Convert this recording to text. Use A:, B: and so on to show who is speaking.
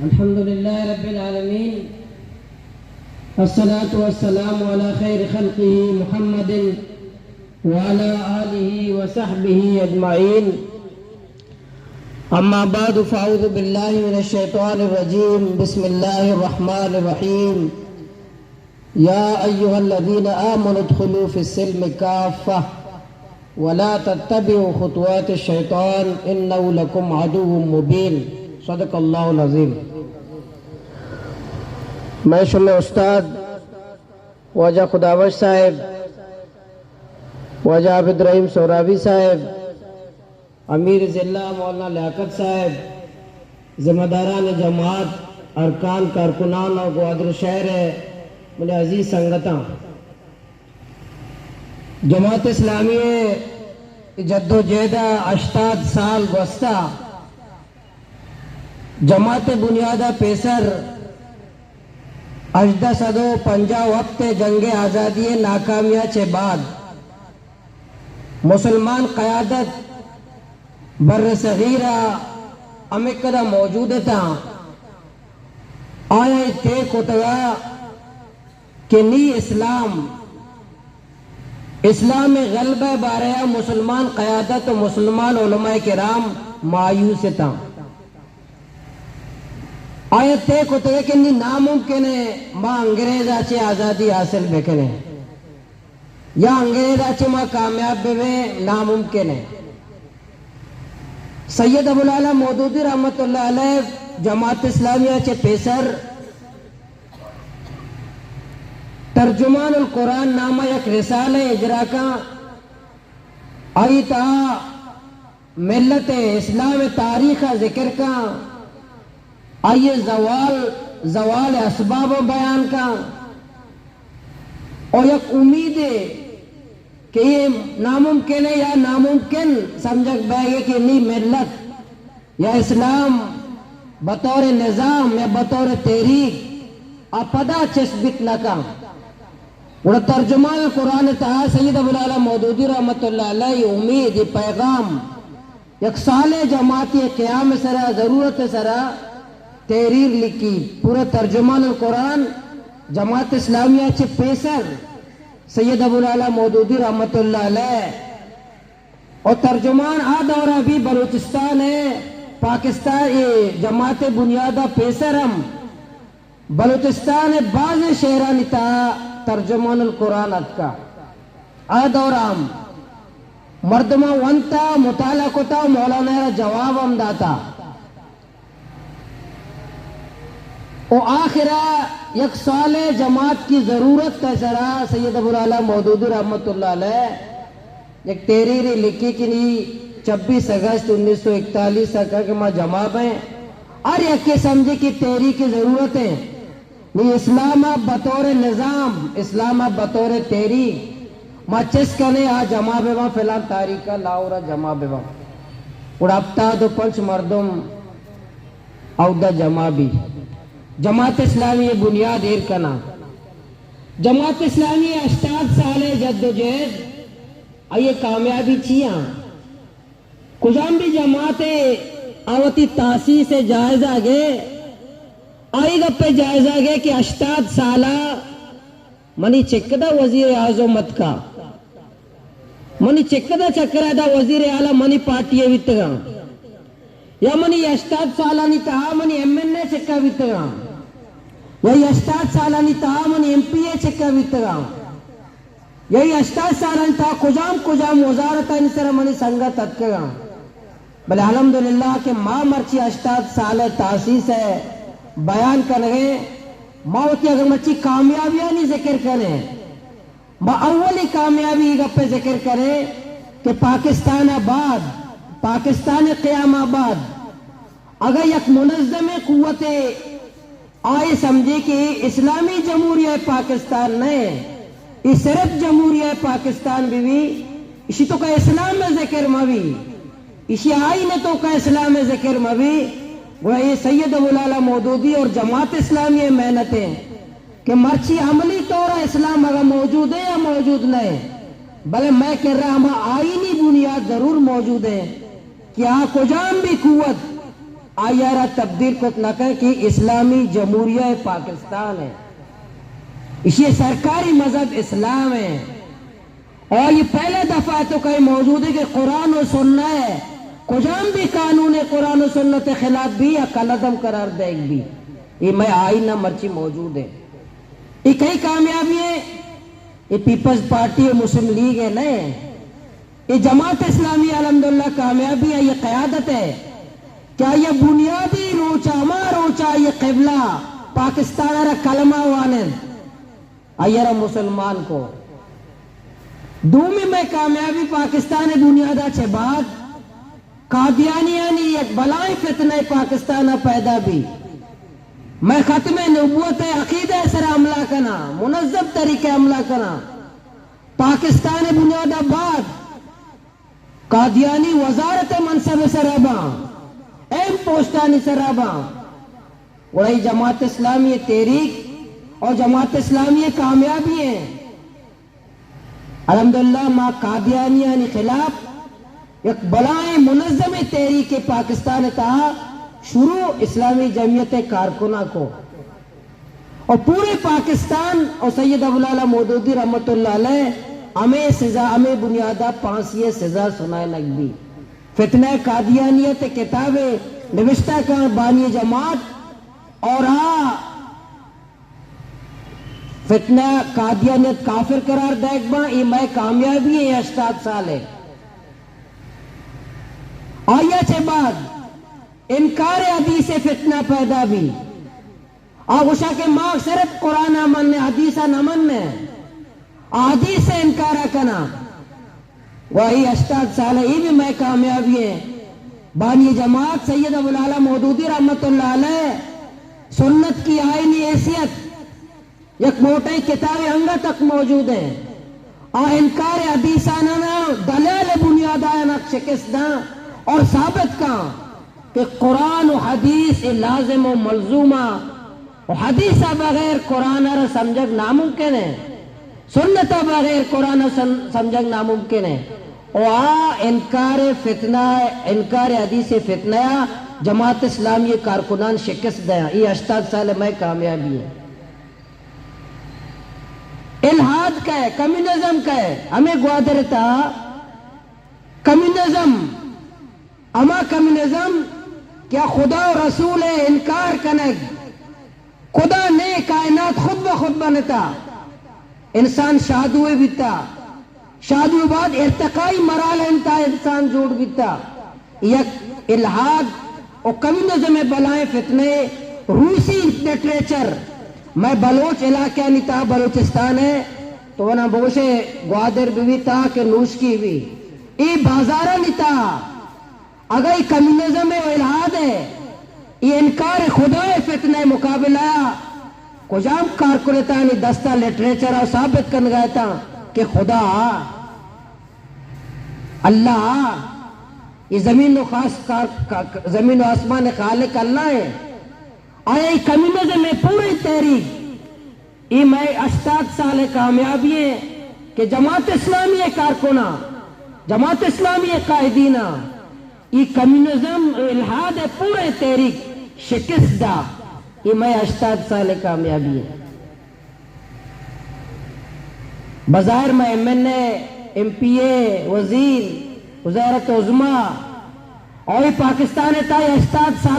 A: الحمد لله رب العالمين، الصلاة والسلام على خير خلقه محمد وعلى آله وصحبه أجمعين. أما بعد فأعوذ بالله من الشيطان الرجيم. بسم الله الرحمن الرحيم. يا أيها الذين آمنوا ادخلوا في السلم كافة ولا تتبعوا خطوات الشيطان إنه لكم عدو مبين. صدق اللہ العظیم. میں شمع استاد واجہ خداوش صاحب، واجہ عابد رحیم سوراوی صاحب، امیر ضلع مولانا لیاقت صاحب، ذمہ داران جماعت، ارکان کارکنان اور گوادر شہر ہے میرے عزیز سنگتاں. جماعت اسلامی جد و جہدہ 80 سال گزشتہ جماعت بنیادہ پیسر 1850 وقت جنگ آزادی ناکامیہ چے بعد مسلمان قیادت بر صغیرہ امکدہ موجود تھا. آیا تے کتگا کہ نی اسلام غلبہ بارہ مسلمان قیادت و مسلمان علماء کرام مایوس تھا. آیت تے کو تے کہ ناممکن ہے ماں انگریزا چے آزادی حاصل بکنے یا انگریزا چے ماں کامیاب بے ناممکن ہے. سید ابو العلا مودودی رحمت اللہ علیہ جماعت اسلامیہ چے پیسر ترجمان القرآن نامہ یک رسالہ اجرا کا آئی تا ملت اسلام تاریخ ذکر کا آئیے زوال اسباب و بیان کا اور یک امید ہے کہ یہ ناممکن ہے یا ناممکن سمجھک بائے کہ نہیں ملت یا اسلام بطور نظام یا بطور تحریک اپدا چسبت نکا. اور ترجمان قرآن تہا سید ابو العلا مودودی رحمت اللہ علیہ امید پیغام یک سال جماعتی قیام سرا ضرورت سرا تحریر لکھی. پورا ترجمان القرآن جماعت اسلامیہ چے پیسر سید ابو العلا مودودی رحمت اللہ علیہ اور ترجمان دورہ بھی بلوچستان ہے پاکستان جماعت بنیادہ پیسر ہم بلوچستان ہے بعض شہران تا ترجمان القرآن کا دورہ ہم مردمہ ونتا مطالعہ کتا مولانا جواب ہم داتا. اور آخرہ یک سال جماعت کی ضرورت تیسرا سید ابو العلا مودودی رحمت اللہ علیہ یک تحریر لکھی کی 26 اگست 1941 تک کہ ماں جماعت ہیں اور یک کے سمجھے کی تحریر کی ضرورت ہے نہیں. اسلام بطور نظام، اسلام بطور تحریر ماں چس کنے جمع بیوہ فیلان تاریخہ لاورا جمع بیوہ اور ابتا دو پنچ مردم او دا جمع بھی. جماعت اسلامی بنیاد ایر کنا جماعت اسلامی 80 سال جد و جہد آئیے کامیابی چیاں کجام بھی جماعت آوتی تاسیس جائزہ گے آئی گا پہ جائزہ گے کہ 80 سالہ منی چکدہ وزیر اعظمت کا منی چکدہ چکرہ دا وزیر اعلیٰ منی پارٹی ویتگا یا منی 80 سالانی تہا منی ایم این اے چکا ویتگا یا 80 سالانی تہا منی ایم پی اے چکا ویتگا یا 80 سالانی تہا کجام وزارتا انسر منی سنگا تدکگا. بلے الحمدللہ کہ ماں مرچی 80 سال تاسیس ہے بیان کرنے ماں ہوتی اگر مرچی کامیابیانی ذکر کریں ماں اولی کامیابی گپے ذکر کریں کہ پاکستان آباد پاکستان قیام آباد اگر یک منظم قوت آئے سمجھے کہ اسلامی جمہوریہ پاکستان نہیں اس صرف جمہوریہ پاکستان بھی اسی تو کا اسلام میں ذکر موی اسی آئی نے تو کا اسلام میں ذکر موی. وہ یہ سید ابو العلا مودودی اور جماعت اسلامی محنتیں کہ مرچی عملی طور اسلام اگر موجود ہے یا موجود نہیں بلے میں کہہ رہا ہم آئینی بنیاد ضرور موجود ہے کہ کجام بھی قوت آیارہ تبدیل کو نہ کہیں کہ اسلامی جمہوریہ پاکستان ہے، یہ سرکاری مذہب اسلام ہے، اور یہ پہلے دفعہ تو کہیں موجود ہے کہ قرآن و سننا ہے، کجام بھی قانون قرآن و سنت خلاف بھی یا کلعدم قرار دے بھی، یہ میں آئین نہ مرچی موجود ہے۔ یہ کئی کامیابی ہے، یہ پیپلز پارٹی اور مسلم لیگ ہے نہیں، یہ جماعت اسلامی الحمدللہ کامیابی ہے، یہ قیادت ہے۔ کیا یہ بنیادی روچا ما روچا یہ قبلہ پاکستان را کلمہ وانند ایرا مسلمان کو دومی میں کامیابی پاکستان بنیادہ چھے بعد قادیانیانی ایک بلائی فتنہ پاکستان پیدا بھی، میں ختم نبوت عقیدہ سر عملہ کنا، منظم طریقے عملہ کنا، پاکستان بنیادہ بعد قادیانی وزارت منصب سراباں ایم پوسٹانی سراباں، وہی جماعت اسلامی تحریک اور جماعت اسلامی کامیابی ہیں الحمدللہ۔ ماں قادیانیانی خلاف ایک بلائیں منظم تحریک پاکستان تھا شروع اسلامی جمعیت کارکنہ کو، اور پورے پاکستان اور سید ابوالعلا مودودی رحمت اللہ علیہ ہمیں سزا، ہمیں بنیادہ پانسی سزا سنائے نگبی۔ فتنہ قادیانیت کتابیں نوشتہ کا بانی جماعت اور فتنہ قادیانیت کافر قرار دیکھ با، یہ میں کامیابی ہے 80 سال ہے۔ آیا چھے بعد انکار حدیث فتنہ پیدا بھی، آگوشا کے ماں صرف قرآن امن نے حدیثہ نمن نے حدیث سے انکارہ کنا، وہی 80 سال ہے، یہ بھی میں کامیابی ہے۔ بانی جماعت سید ابوالعلا مودودی رحمت اللہ علیہ سنت کی آئینی حیثیت یک موٹی کتاب انگا تک موجود ہے، انکار حدیثانہ دلیل بنیادہ شکست دا اور ثابت کا کہ قرآن و حدیث لازم و ملزومہ، حدیثہ بغیر قرآن را سمجھک ناممکن ہے، سنتہ بغیر قرآن سمجھک ناممکن ہے، اور انکار فتنہ، انکار حدیث فتنہ جماعت اسلامی کارکنان شکست دیا، یہ 80 سال میں کامیابی ہے۔ الہاد کا ہے، کمیونزم کا ہے، ہمیں گوادر تھا کمیونزم، اما کمیونزم کیا خدا و رسول انکار کنگ، خدا نے کائنات خود بخود بنتا، انسان شاد ہوئے بیتا، شاد ہوئے بعد ارتقائی مرال انتا انسان جوڑ بیتا، یک الہاد اور کمیونزم بلائیں فتنے روسی لٹریچر، میں بلوچ علاقہ نہیں تھا، بلوچستان ہے تو وہاں بوشے گوادر بھی تھا کہ نوش کی بھی، یہ بازارہ نہیں تھا، اگر یہ کمیونزم ہے و الہاد ہے، یہ انکار خدا فتنہ مقابلہ کجام کارکنتانی دستہ لٹریچر اور ثابت کرنے گیا تھا کہ خدا اللہ، یہ زمین و زمین و آسمان خالق اللہ ہے۔ آیا یہ کمیونزم میں پوری تحریک، یہ میں 80 سال کامیابی ہے کہ جماعت اسلامی کارکنہ، جماعت اسلامی قائدینہ، یہ کمیونزم الہاد ہے پورے تحریک شکست دا، یہ میں 80 سال کامیابی ہے۔ بظاہر میں ایم این اے، ایم پی اے، وزیر، وزارت عظمیٰ اور پاکستان تا 80 سال